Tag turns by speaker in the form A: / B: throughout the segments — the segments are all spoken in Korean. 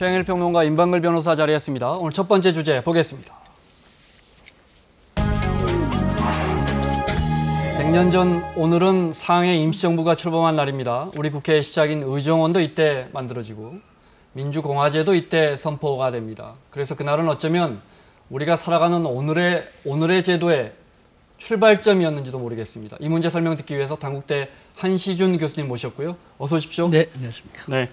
A: 최영일 평론가 임방글 변호사 자리했습니다. 오늘 첫 번째 주제 보겠습니다. 100년 전 오늘은 상해 임시정부가 출범한 날입니다. 우리 국회의 시작인 의정원도 이때 만들어지고 민주공화제도 이때 선포가 됩니다. 그래서 그날은 어쩌면 우리가 살아가는 오늘의 제도의 출발점이었는지도 모르겠습니다. 이 문제 설명 듣기 위해서 단국대 한시준 교수님 모셨고요. 어서 오십시오.
B: 네, 안녕하십니까.
A: 네.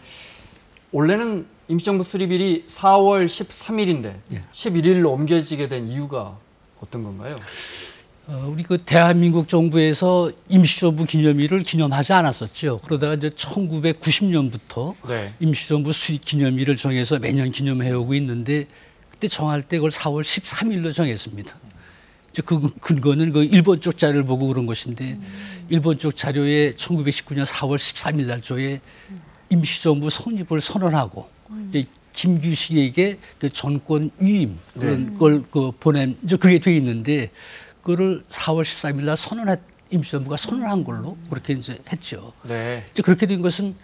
A: 원래는 임시정부 수립일이 4월 13일인데 11일로 옮겨지게 된 이유가 어떤 건가요?
B: 우리 그 대한민국 정부에서 임시정부 기념일을 기념하지 않았었죠. 그러다가 이제 1990년부터 임시정부 수립 기념일을 정해서 매년 기념해 오고 있는데 그때 정할 때 그걸 4월 13일로 정했습니다. 그 근거는 그 일본 쪽 자료를 보고 그런 것인데 일본 쪽 자료에 1919년 4월 13일 날조에 임시정부 성립을 선언하고 이제 김규식에게 그 정권 위임 그런 걸 그 보낸 이제 그게 돼 있는데 그거를 4월 13일 날 임시정부가 선언한 걸로 그렇게 이제 했죠.
A: 네.
B: 이제 그렇게 된 것은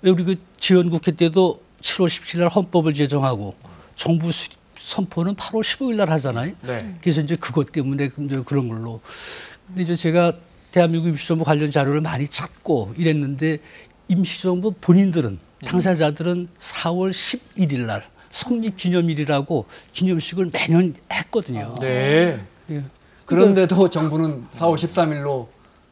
B: 왜 우리 그 지원국회 때도 7월 17일 날 헌법을 제정하고 정부 수립 선포는 8월 15일 날 하잖아요.
A: 네. 그래서
B: 이제 그것 때문에 그런 걸로. 근데 이제 제가 대한민국 임시정부 관련 자료를 많이 찾고 이랬는데 임시정부 본인들은 당사자들은 4월 11일 날 성립기념일이라고 기념식을 매년 했거든요.
A: 네. 그런데도 정부는 4월 13일로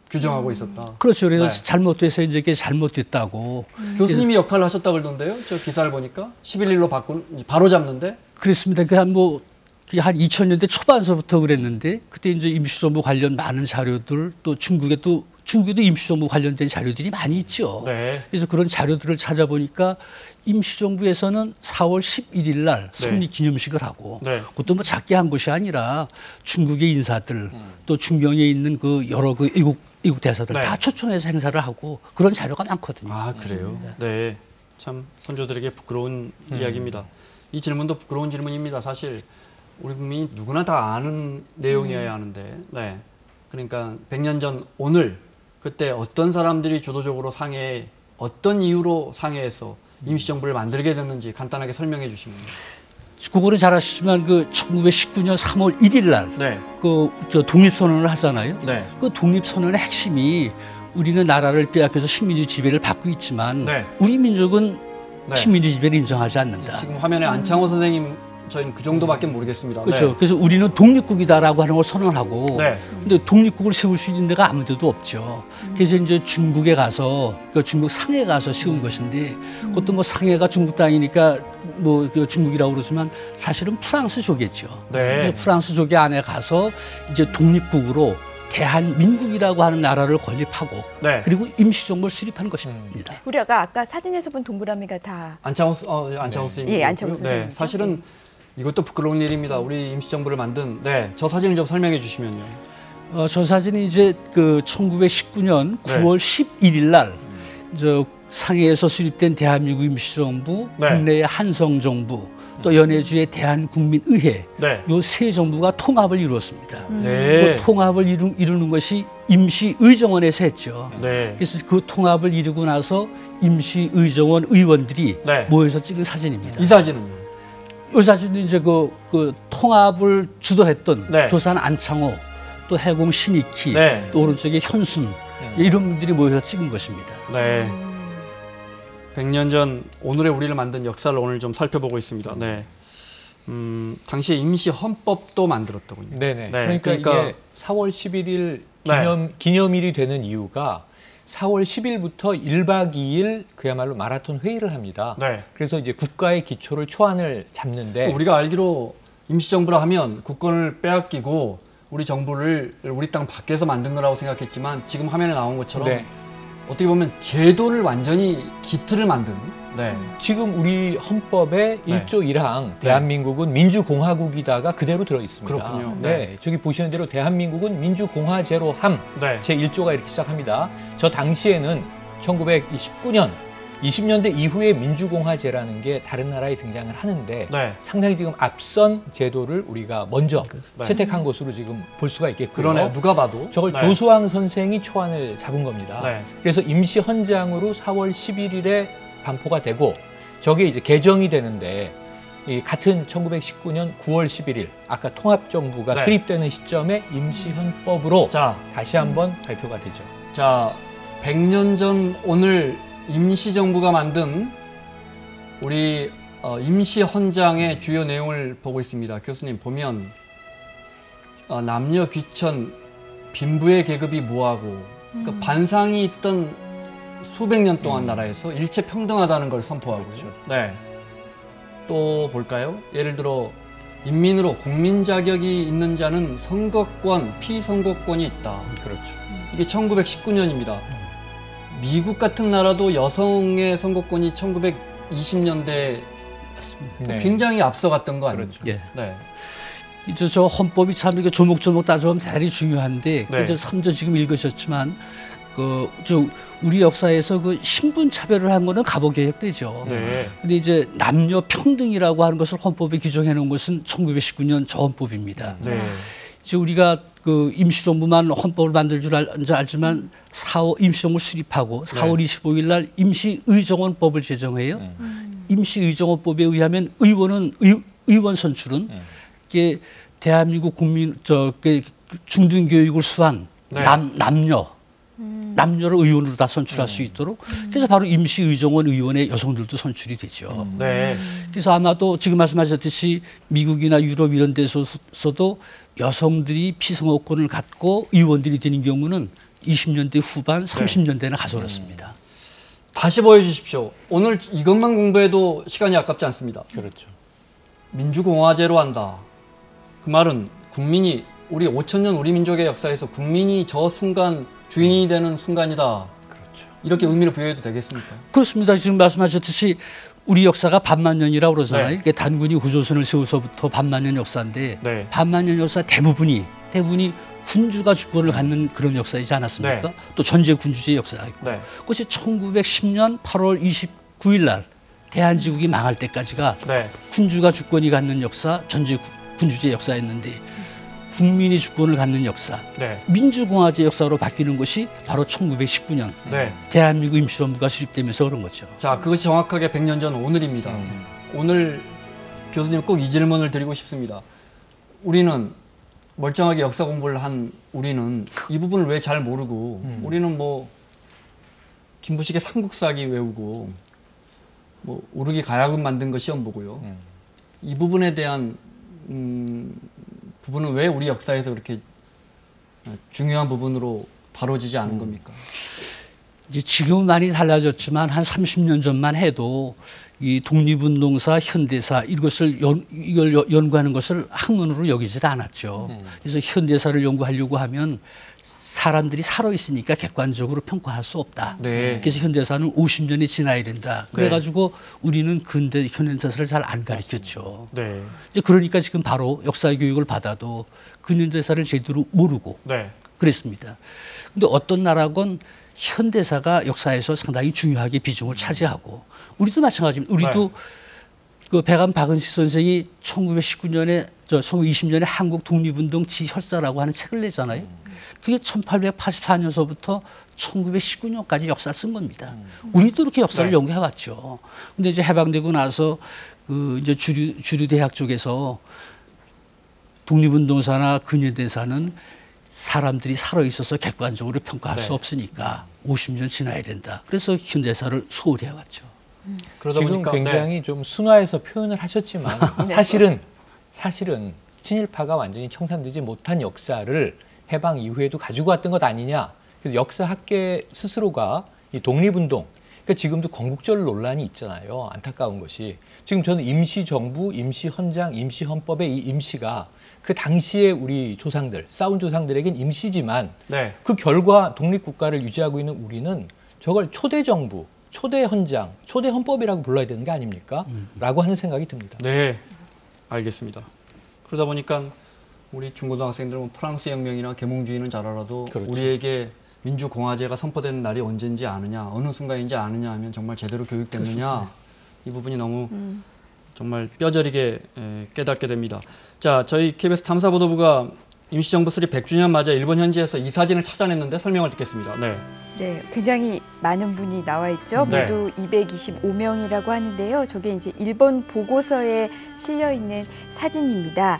A: 규정하고 있었다.
B: 그렇죠. 그래서 잘못돼서 이제 이게 잘못됐다고.
A: 교수님이 역할을 하셨다 그러던데요. 저 기사를 보니까 11일로 바로 잡는데.
B: 그렇습니다. 한 2000년대 초반서부터 그랬는데 그때 이제 임시정부 관련 많은 자료들 또 중국에도 임시정부 관련된 자료들이 많이 있죠.
A: 네.
B: 그래서 그런 자료들을 찾아보니까 임시정부에서는 4월 11일 날 성립 기념식을 하고 그것도 뭐 작게 한 것이 아니라 중국의 인사들 또 중경에 있는 그 여러 그 외국 대사들 다 초청해서 행사를 하고 그런 자료가 많거든요.
A: 아, 그래요? 네. 참 선조들에게 부끄러운 이야기입니다. 이 질문도 부끄러운 질문입니다. 사실 우리 국민이 누구나 다 아는 내용이어야 하는데 그러니까 100년 전 오늘 그때 어떤 사람들이 주도적으로 상해에 어떤 이유로 상해에서 임시정부를 만들게 됐는지 간단하게 설명해 주시면.
B: 그거는 잘 아시지만 그 1919년 3월 1일 날 그 독립선언을 하잖아요. 그 독립선언의 핵심이 우리는 나라를 빼앗겨서 식민지 지배를 받고 있지만 우리 민족은 식민지 지배를 인정하지 않는다.
A: 지금 화면에 안창호 선생님 저희는 그 정도밖에 모르겠습니다.
B: 그렇죠. 그래서 우리는 독립국이다라고 하는 걸 선언하고 근데 독립국을 세울 수 있는 데가 아무 데도 없죠. 그래서 이제 중국에 가서 중국 상해에 가서 세운 것인데 그것도 뭐 상해가 중국 땅이니까 뭐 중국이라고 그러지만 사실은 프랑스족이겠죠. 프랑스족의 안에 가서 이제 독립국으로 대한민국이라고 하는 나라를 건립하고 그리고 임시정부를 수립한 것입니다.
C: 우리 아까 사진에서 본 동그라미가 다
A: 안창호 선생님.
C: 예, 안창호 선생님.
A: 사실은 이것도 부끄러운 일입니다. 우리 임시정부를 만든 저 사진을 좀 설명해 주시면요.
B: 저 사진이 이제 그 1919년 9월 11일 날 상해에서 수립된 대한민국 임시정부, 국내의 한성정부, 또 연해주의 대한국민의회 요 세 정부가 통합을 이루었습니다. 그 통합을 이루는 것이 임시의정원에서 했죠. 그래서 그 통합을 이루고 나서 임시의정원 의원들이 모여서 찍은 사진입니다.
A: 이 사진은요?
B: 이 사진은 이제 그 통합을 주도했던 도산 안창호, 또 해공 신익희, 또 오른쪽에 현순 이런 분들이 모여서 찍은 것입니다.
A: 100년 전 오늘의 우리를 만든 역사를 오늘 좀 살펴보고 있습니다. 당시에 임시 헌법도 만들었더군요.
D: 그러니까 이게 4월 11일 기념일이 되는 이유가 4월 10일부터 1박 2일 그야말로 마라톤 회의를 합니다. 그래서 이제 국가의 기초를 초안을 잡는데
A: 우리가 알기로 임시정부라 하면 국권을 빼앗기고 우리 정부를 우리 땅 밖에서 만든 거라고 생각했지만 지금 화면에 나온 것처럼 어떻게 보면 제도를 완전히 기틀을 만든
D: 지금 우리 헌법의 1조 1항 대한민국은 민주공화국이다가 그대로 들어 있습니다.
A: 그렇군요.
D: 저기 보시는 대로 대한민국은 민주공화제로 함 제1조가 이렇게 시작합니다. 저 당시에는 1919년 20년대 이후에 민주공화제라는 게 다른 나라에 등장을 하는데 상당히 지금 앞선 제도를 우리가 먼저 채택한 것으로 지금 볼 수가 있겠고요.
A: 그러네요. 누가 봐도.
D: 저걸 조소왕 선생이 초안을 잡은 겁니다. 그래서 임시 헌장으로 4월 11일에 반포가 되고 저게 이제 개정이 되는데 이 같은 1919년 9월 11일 아까 통합정부가
A: 네.
D: 수립되는 시점에 임시헌법으로 다시 한번 발표가 되죠.
A: 자, 100년 전 오늘 임시정부가 만든 우리 임시헌장의 주요 내용을 보고 있습니다. 교수님 보면 남녀 귀천 빈부의 계급이 뭐하고 그러니까 반상이 있던 수백 년 동안 나라에서 일체 평등하다는 걸 선포하고요.
D: 그렇죠.
A: 네. 또 볼까요? 예를 들어 인민으로 국민 자격이 있는 자는 선거권, 피선거권이 있다.
D: 그렇죠.
A: 이게 1919년입니다. 미국 같은 나라도 여성의 선거권이 1920년대
D: 네.
A: 굉장히 앞서갔던 거 아닙니까?
B: 예.
A: 네.
B: 이제 저 헌법이 참 이게 조목조목 따져보면 대단히 중요한데
A: 네.
B: 이제 3조 지금 읽으셨지만 우리 역사에서 그 신분 차별을 한 거는 갑오개혁 때죠.
A: 네.
B: 근데 이제 남녀 평등이라고 하는 것을 헌법에 규정해 놓은 것은 1919년 저 헌법입니다.
A: 네.
B: 이제 우리가 그 임시정부만 헌법을 만들 줄 알지만 임시정부 수립하고 4월 25일 날 임시의정원법을 제정해요. 임시의정원법에 의하면 의원 선출은 이게 대한민국 국민 중등교육을 수한
A: 네.
B: 남녀를 의원으로 다 선출할 수 있도록 그래서 바로 임시의정원 의원의 여성들도 선출이 되죠.
A: 네.
B: 그래서 아마도 지금 말씀하셨듯이 미국이나 유럽 이런 데서도 여성들이 피선거권을 갖고 의원들이 되는 경우는 20년대 후반, 30년대는 가져왔습니다.
A: 다시 보여주십시오. 오늘 이것만 공부해도 시간이 아깝지 않습니다.
D: 그렇죠.
A: 민주공화제로 한다. 그 말은 국민이 우리 5,000년 우리 민족의 역사에서 국민이 저 순간 주인이 되는 순간이다.
D: 그렇죠.
A: 이렇게 의미를 부여해도 되겠습니까?
B: 그렇습니다. 지금 말씀하셨듯이 우리 역사가 반만년이라고 그러잖아요.
A: 네.
B: 이게 단군이 구조선을 세워서부터 반만년 역사인데
A: 네.
B: 반만년 역사 대부분이 군주가 주권을 갖는 그런 역사이지 않았습니까?
A: 네.
B: 또 전제 군주제의 역사가 있고
A: 네.
B: 그것이 1910년 8월 29일 날 대한제국이 망할 때까지가
A: 네.
B: 군주가 주권이 갖는 역사, 전제 군주제 역사였는데 국민이 주권을 갖는 역사,
A: 네.
B: 민주공화제 역사로 바뀌는 것이 바로 1919년
A: 네.
B: 대한민국 임시정부가 수립되면서 그런 거죠.
A: 자, 그것이 정확하게 100년 전 오늘입니다. 오늘 교수님 꼭 이 질문을 드리고 싶습니다. 우리는 멀쩡하게 역사 공부를 한 우리는 이 부분을 왜 잘 모르고 우리는 뭐 김부식의 삼국사기 외우고 뭐 우르기 가야금 만든 거 시험 보고요. 이 부분에 대한 부분은 왜 우리 역사에서 그렇게 중요한 부분으로 다뤄지지 않은 겁니까?
B: 이제 지금은 많이 달라졌지만 한 30년 전만 해도 이 독립운동사, 현대사 이걸 연구하는 것을 학문으로 여기질 않았죠. 그래서 현대사를 연구하려고 하면 사람들이 살아있으니까 객관적으로 평가할 수 없다.
A: 네.
B: 그래서 현대사는 50년이 지나야 된다. 그래가지고 우리는 근대 현대사를 잘 안 가르쳤죠.
A: 네.
B: 이제 그러니까 지금 바로 역사 교육을 받아도 근현대사를 제대로 모르고
A: 네.
B: 그랬습니다. 근데 어떤 나라건 현대사가 역사에서 상당히 중요하게 비중을 차지하고 우리도 마찬가지입니다. 우리도 그 백암 박은식 선생이 1920년에 한국 독립운동 지혈사라고 하는 책을 내잖아요. 그게 1884년서부터 1919년까지 역사를 쓴 겁니다. 우리도 이렇게 역사를 연구해왔죠. 근데 이제 해방되고 나서 그 이제 주류 대학 쪽에서 독립운동사나 근현대사는 사람들이 살아있어서 객관적으로 평가할 수 없으니까 50년 지나야 된다. 그래서 현대사를 소홀히 해왔죠.
A: 그러다
D: 지금
A: 보니까
D: 굉장히 좀 순화해서 표현을 하셨지만 사실은 친일파가 완전히 청산되지 못한 역사를 해방 이후에도 가지고 왔던 것 아니냐. 그래서 역사학계 스스로가 이 독립운동, 그러니까 지금도 건국절 논란이 있잖아요. 안타까운 것이. 지금 저는 임시정부, 임시헌장, 임시헌법의 이 임시가 그 당시에 우리 조상들, 싸운 조상들에겐 임시지만 그 결과 독립국가를 유지하고 있는 우리는 저걸 초대정부, 초대헌장, 초대헌법이라고 불러야 되는 게 아닙니까? 라고 하는 생각이 듭니다.
A: 네, 알겠습니다. 그러다 보니까 우리 중고등학생들은 프랑스 혁명이나 계몽주의는 잘 알아도 우리에게 민주공화제가 선포되는 날이 언제인지 아느냐, 어느 순간인지 아느냐 하면 정말 제대로 교육됐느냐 이 부분이 너무 정말 뼈저리게 깨닫게 됩니다. 자, 저희 KBS 탐사보도부가 임시정부 수립 100주년 맞아 일본 현지에서 이 사진을 찾아냈는데 설명을 듣겠습니다. 네.
C: 네, 굉장히 많은 분이 나와 있죠.
A: 네.
C: 모두 225명이라고 하는데요. 저게 이제 일본 보고서에 실려 있는 사진입니다.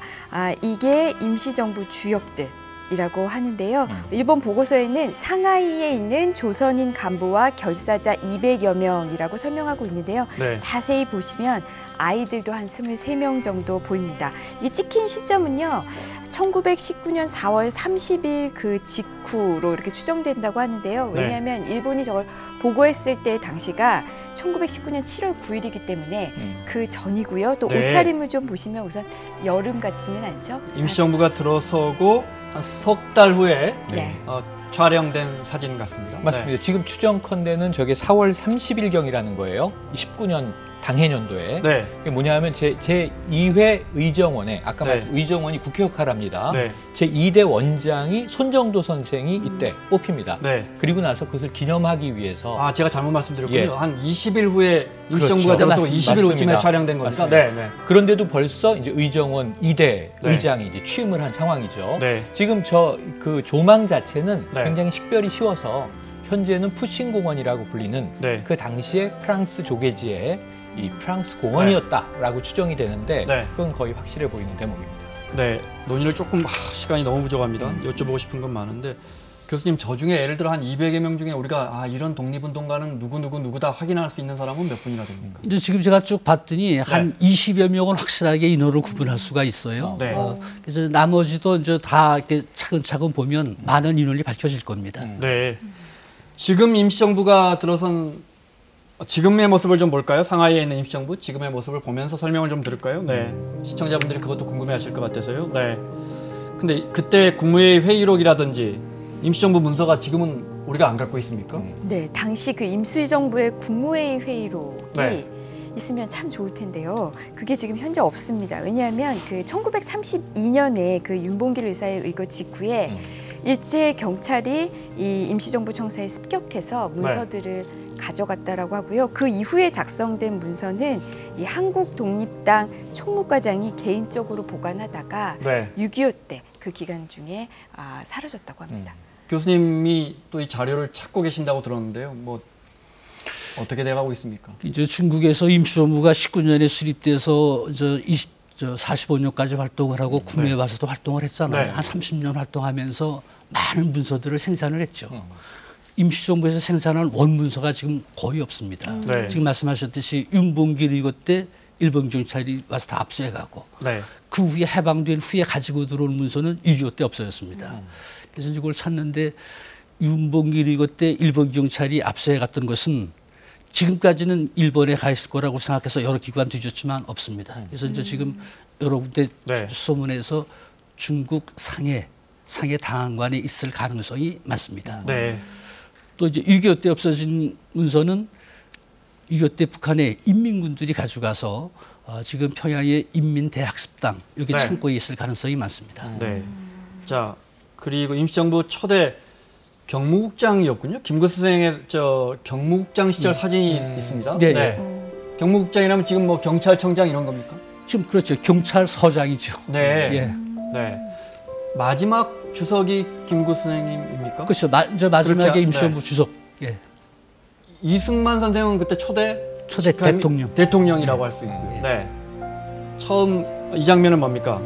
C: 이게 임시정부 주역들. 이라고 하는데요. 일본 보고서에는 상하이에 있는 조선인 간부와 결사자 200여 명이라고 설명하고 있는데요.
A: 네.
C: 자세히 보시면 아이들도 한 23명 정도 보입니다. 이 찍힌 시점은요. 1919년 4월 30일 그 직후로 이렇게 추정된다고 하는데요. 왜냐하면 일본이 저걸 보고했을 때 당시가 1919년 7월 9일이기 때문에 그 전이고요. 또 옷차림을 좀 보시면 우선 여름 같지는 않죠.
A: 임시정부가 들어서고 한 석 달 후에
C: 네.
A: 촬영된 사진 같습니다.
D: 맞습니다.
A: 네.
D: 지금 추정컨대는 저게 4월 30일경이라는 거예요. 19년 당해년도에.
A: 네.
D: 그게 뭐냐면 제2회 의정원에 아까
A: 네.
D: 말씀 의정원이 국회 역할을 합니다.
A: 네.
D: 제2대 원장이 손정도 선생이 이때 뽑힙니다.
A: 네.
D: 그리고 나서 그것을 기념하기 위해서
A: 제가 잘못 말씀드렸군요.
D: 예.
A: 한 20일 후에 임시정부가
D: 그렇죠.
A: 들어서고 20일 후쯤에
D: 맞습니다.
A: 촬영된 겁니다.
D: 맞습니다.
A: 네, 네.
D: 그런데도 벌써 이제 의정원 2대
A: 네.
D: 의장이 이제 취임을 한 상황이죠.
A: 네.
D: 지금 그 조망 자체는
A: 네.
D: 굉장히 식별이 쉬워서 현재는 푸싱공원이라고 불리는
A: 네.
D: 그 당시에 프랑스 조개지의 이 프랑스 공원이었다라고 추정이 되는데
A: 네.
D: 그건 거의 확실해 보이는 대목입니다.
A: 네, 논의를 조금 시간이 너무 부족합니다. 여쭤보고 싶은 건 많은데 교수님, 저 중에 예를 들어 한 200여 명 중에 우리가 이런 독립운동가는 누구다 확인할 수 있는 사람은 몇 분이나 됩니까?
B: 이제 지금 제가 쭉 봤더니 한 20여 명은 확실하게 인원을 구분할 수가 있어요.
A: 네.
B: 그래서 나머지도 이제 다 이렇게 차근차근 보면 많은 인원이 밝혀질 겁니다.
A: 네. 지금 임시정부가 들어선 지금의 모습을 좀 볼까요? 상하이에 있는 임시정부 지금의 모습을 보면서 설명을 좀 들을까요? 네. 시청자분들이 그것도 궁금해하실 것 같아서요. 네. 근데 그때 국무회의 회의록이라든지 임시정부 문서가 지금은 우리가 안 갖고 있습니까?
C: 네, 당시 그 임시정부의 국무회의 회의록이
A: 네.
C: 있으면 참 좋을 텐데요. 그게 지금 현재 없습니다. 왜냐하면 그 1932년에 그 윤봉길 의사의 의거 직후에 일제 경찰이 이 임시정부 청사에 습격해서 문서들을 가져갔다라고 하고요. 그 이후에 작성된 문서는 이 한국독립당 총무과장이 개인적으로 보관하다가 6.25 때 그 기간 중에 사라졌다고 합니다.
A: 교수님이 또 이 자료를 찾고 계신다고 들었는데요. 뭐 어떻게 돼가고 있습니까?
B: 이제 중국에서 임시정부가 19년에 수립돼서 45년까지 활동을 하고 국내에 와서도 활동을 했잖아요.
A: 네.
B: 한 30년 활동하면서 많은 문서들을 생산을 했죠. 임시정부에서 생산한 원문서가 지금 거의 없습니다.
A: 네.
B: 지금 말씀하셨듯이 윤봉길 의거 때 일본 경찰이 와서 다 압수해가고
A: 네.
B: 그 후에 해방된 후에 가지고 들어온 문서는 6.25 때 없어졌습니다. 그래서 이걸 찾는데 윤봉길 의거 때 일본 경찰이 압수해갔던 것은 지금까지는 일본에 가 있을 거라고 생각해서 여러 기관 뒤졌지만 없습니다. 그래서 이제 지금 여러 군데 수소문에서 중국 상해 당항관에 있을 가능성이 많습니다.
A: 네.
B: 또 이제 6.25 때 없어진 문서는 6.25 때 북한의 인민군들이 가져가서 지금 평양의 인민대학습당 여기 창고에 있을 가능성이 많습니다.
A: 네. 자, 그리고 임시정부 초대 경무국장이었군요. 김구 선생의 경무국장 시절 사진이 있습니다.
B: 네.
A: 네. 경무국장이라면 지금 뭐 경찰청장 이런 겁니까?
B: 지금 그렇죠. 경찰서장이죠.
A: 네.
B: 예.
A: 네. 마지막 주석이 김구 선생님입니까?
B: 그렇죠. 마지막에
A: 그렇게,
B: 임시정부 주석. 예.
A: 이승만 선생은 그때 초대 대통령이라고 할 수 있고요. 네. 처음 이 장면은 뭡니까?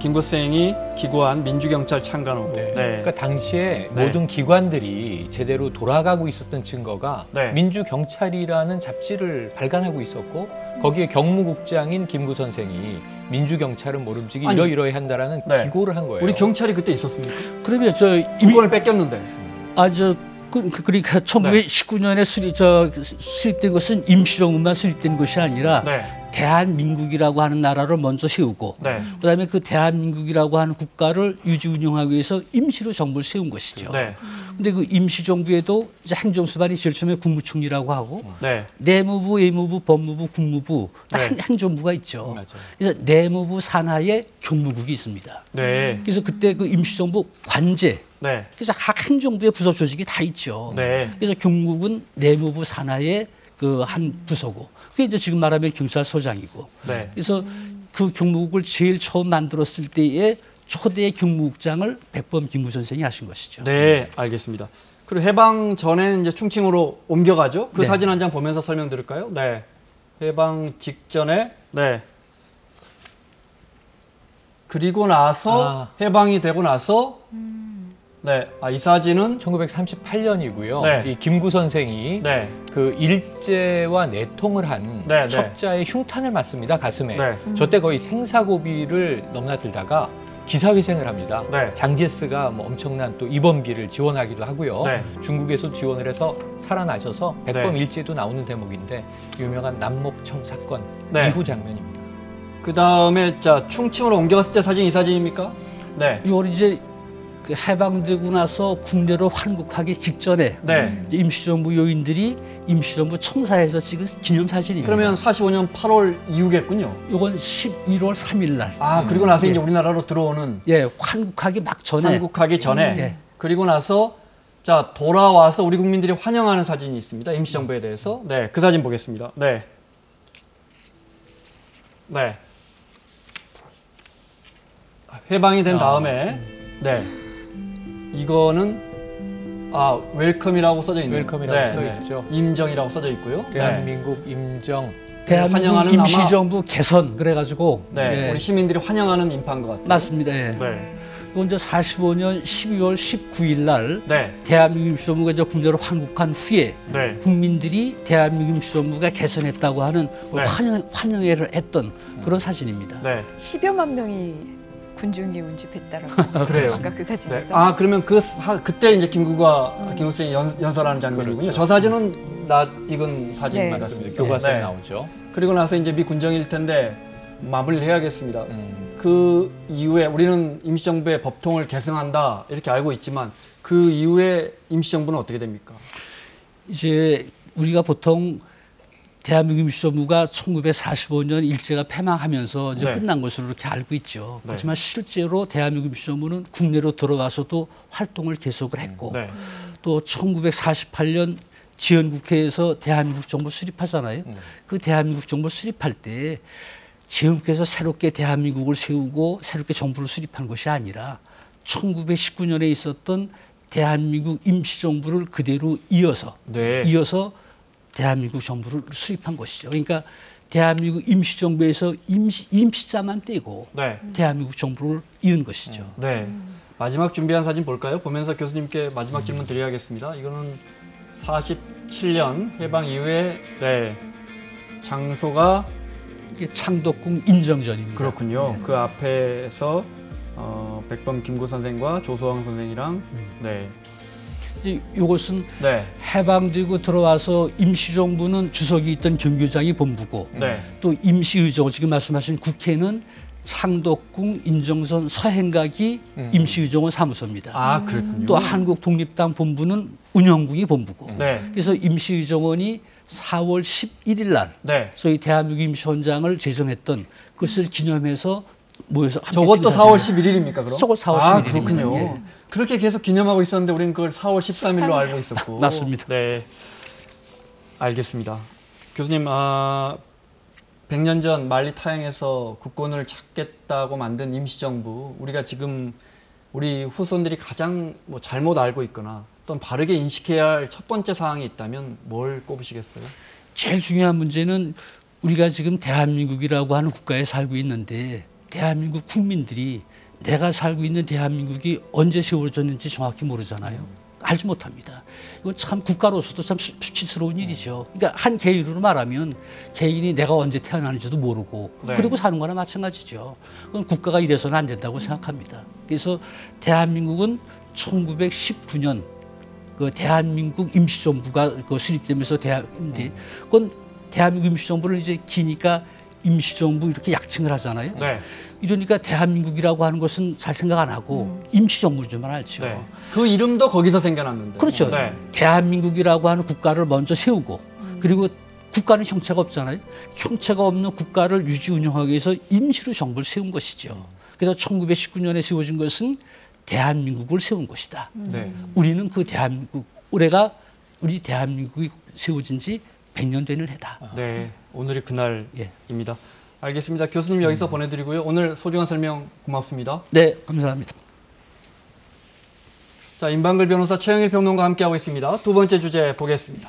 A: 김구 선생이 기고한 민주경찰 창간호.
D: 네. 그러니까 당시에 모든 기관들이 제대로 돌아가고 있었던 증거가 민주경찰이라는 잡지를 발간하고 있었고 거기에 경무국장인 김구 선생이 민주경찰은 모름지기 이러이러해 한다라는 기고를 한 거예요.
A: 우리 경찰이 그때 있었습니까?
B: 그러면
A: 인권을 뺏겼는데.
B: 그러니까 1919년에 수립된 것은 임시정부만 수립된 것이 아니라 대한민국이라고 하는 나라를 먼저 세우고 그다음에 그 대한민국이라고 하는 국가를 유지 운영하기 위해서 임시로 정부를 세운 것이죠. 근데 그 임시정부에도 이제 행정수반이 제일 처음에 국무총리라고 하고 내무부, 외무부, 법무부, 국무부 행정부가 있죠. 그래서 내무부 산하에 경무국이 있습니다. 그래서 그때 그 임시정부 관제 그래서 각 행정부의 부서 조직이 다 있죠. 그래서 경무국은 내무부 산하의 그 한 부서고 그게 이제 지금 말하면 경찰서장이고 그래서 그 경무국을 제일 처음 만들었을 때에 초대 경무국장을 백범 김구 선생이 하신 것이죠.
A: 네, 알겠습니다. 그리고 해방 전에는 이제 충칭으로 옮겨가죠. 그
B: 네.
A: 사진 한 장 보면서 설명드릴까요? 네. 해방 직전에, 네. 그리고 나서, 해방이 되고 나서, 네. 이 사진은
D: 1938년이고요.
A: 네.
D: 이 김구 선생이
A: 네.
D: 그 일제와 내통을 한
A: 네, 네.
D: 첩자의 흉탄을 맞습니다. 가슴에.
A: 네.
D: 저때 거의 생사고비를 넘나들다가 기사회생을 합니다.
A: 네.
D: 장제스가 뭐 엄청난 또 입원비를 지원하기도 하고요.
A: 네.
D: 중국에서 지원을 해서 살아나셔서 백범
A: 네.
D: 일지에도 나오는 대목인데 유명한 남목청 사건
A: 네.
D: 이후 장면입니다.
A: 그 다음에 자 충칭으로 옮겨갔을 때 사진 이 사진입니까? 네.
B: 이걸 이제 그 해방되고 나서 국내로 환국하기 직전에
A: 네.
B: 이제 임시정부 요인들이 임시정부 청사에서 찍은 기념사진입니다.
A: 그러면 45년 8월 이후겠군요.
B: 이건 11월 3일 날.
A: 그리고 나서
B: 예.
A: 이제 우리나라로 들어오는
B: 환국하기 막 전에.
A: 한국하기 전에
B: 예.
A: 그리고 나서 자 돌아와서 우리 국민들이 환영하는 사진이 있습니다. 임시정부에 대해서. 네, 그 사진 보겠습니다. 네. 네. 해방이 된 다음에 네. 이거는 웰컴이라고 써져 있는
D: 웰컴이라고 써 있죠.
A: 임정이라고 써져 있고요.
D: 대한민국 임정.
B: 대한민국
A: 환영하는
B: 임시정부 개선 그래가지고
A: 네, 우리 시민들이 환영하는 인파인 것 같아요.
B: 맞습니다. 예.
A: 네.
B: 이건 이제 45년 12월 19일 날
A: 네.
B: 대한민국 임시정부가 이제 국내로 환국한 후에
A: 네.
B: 국민들이 대한민국 임시정부가 개선했다고 하는
A: 네.
B: 환영회를 했던 그런 사진입니다.
A: 네.
C: 10여만 명이 군중이 운집했다라고.
A: 그래요.
C: 아까 그
A: 네.
C: 사진에서.
A: 그러면 그때 이제 김구가 김구선이 연설하는 장면이군요.
D: 그렇죠.
A: 저 사진은 낯익은 사진
C: 네.
A: 맞습니다.
D: 교과서에
A: 네.
D: 나오죠.
A: 그리고 나서 이제 미 군정일 텐데 마무리를 해야겠습니다. 그 이후에 우리는 임시정부의 법통을 계승한다 이렇게 알고 있지만 그 이후에 임시정부는 어떻게 됩니까?
B: 이제 우리가 보통 대한민국 임시정부가 1945년 일제가 패망하면서 이제
A: 네.
B: 끝난 것으로 이렇게 알고 있죠.
A: 네.
B: 그렇지만 실제로 대한민국 임시정부는 국내로 들어와서도 활동을 계속을 했고
A: 네.
B: 또 1948년 지연국회에서 대한민국 정부 수립하잖아요. 그 대한민국 정부 수립할 때 지연국회에서 새롭게 대한민국을 세우고 새롭게 정부를 수립한 것이 아니라 1919년에 있었던 대한민국 임시정부를 그대로 이어서
A: 네.
B: 대한민국 정부를 수립한 것이죠. 그러니까 대한민국 임시정부에서 임시자만 떼고
A: 네.
B: 대한민국 정부를 이은 것이죠.
A: 네. 마지막 준비한 사진 볼까요? 보면서 교수님께 마지막 질문 드려야겠습니다. 이거는 47년 해방 이후에 네. 장소가
B: 이게 창덕궁 인정전입니다.
A: 그렇군요.
B: 네.
A: 그 앞에서 백범 김구 선생과 조소왕 선생이랑 네.
B: 이제 이것은
A: 네.
B: 해방되고 들어와서 임시정부는 주석이 있던 경교장이 본부고
A: 네.
B: 또 임시의정 지금 말씀하신 국회는 창덕궁 인정선 서행각이 임시의정원 사무소입니다.
A: 그랬군요.
B: 또 한국독립당 본부는 운영국이 본부고
A: 네.
B: 그래서 임시의정원이 4월 11일 날
A: 네.
B: 소위 대한민국 임시원장을 제정했던 그것을 기념해서 모여서 함께
A: 저것도
B: 찍은
A: 4월
B: 사진이에요.
A: 11일입니까, 그럼?
B: 저거 4월 11일 입니다.
A: 그렇군요.
B: 예.
A: 그렇게 계속 기념하고 있었는데 우리는 그걸 4월 13일로 알고 있었고.
B: 맞습니다.
A: 네. 알겠습니다. 교수님, 100년 전 만리 타행에서 국권을 찾겠다고 만든 임시정부, 우리가 지금 우리 후손들이 가장 잘못 알고 있거나 또는 바르게 인식해야 할 첫 번째 사항이 있다면 뭘 꼽으시겠어요?
B: 제일 중요한 문제는 우리가 지금 대한민국이라고 하는 국가에 살고 있는데 대한민국 국민들이 내가 살고 있는 대한민국이 언제 세워졌는지 정확히 모르잖아요. 알지 못합니다. 이거 참 국가로서도 참 수치스러운 일이죠. 그러니까 한 개인으로 말하면 개인이 내가 언제 태어나는지도 모르고
A: 네.
B: 그리고 사는 거나 마찬가지죠. 그건 국가가 이래서는 안 된다고 생각합니다. 그래서 대한민국은 1919년 그 대한민국 임시정부가 그 수립되면서 근데 그건 대한민국 임시정부를 이제 기니까 임시정부 이렇게 약칭을 하잖아요.
A: 네.
B: 이러니까 대한민국이라고 하는 것은 잘 생각 안 하고 임시정부인지만 알죠.
A: 네. 그 이름도 거기서 생겨났는데.
B: 그렇죠.
A: 네.
B: 대한민국이라고 하는 국가를 먼저 세우고 그리고 국가는 형체가 없잖아요. 형체가 없는 국가를 유지 운영하기 위해서 임시로 정부를 세운 것이죠. 그래서 1919년에 세워진 것은 대한민국을 세운 것이다.
A: 네.
B: 우리는 그 대한민국, 올해가 우리 대한민국이 세워진 지 100년 되는 해다.
A: 네. 오늘이 그날입니다.
B: 예.
A: 알겠습니다. 교수님 여기서 보내드리고요. 오늘 소중한 설명 고맙습니다.
B: 네, 감사합니다.
A: 자, 임방글 변호사, 최영일 평론가와 함께하고 있습니다. 두 번째 주제 보겠습니다.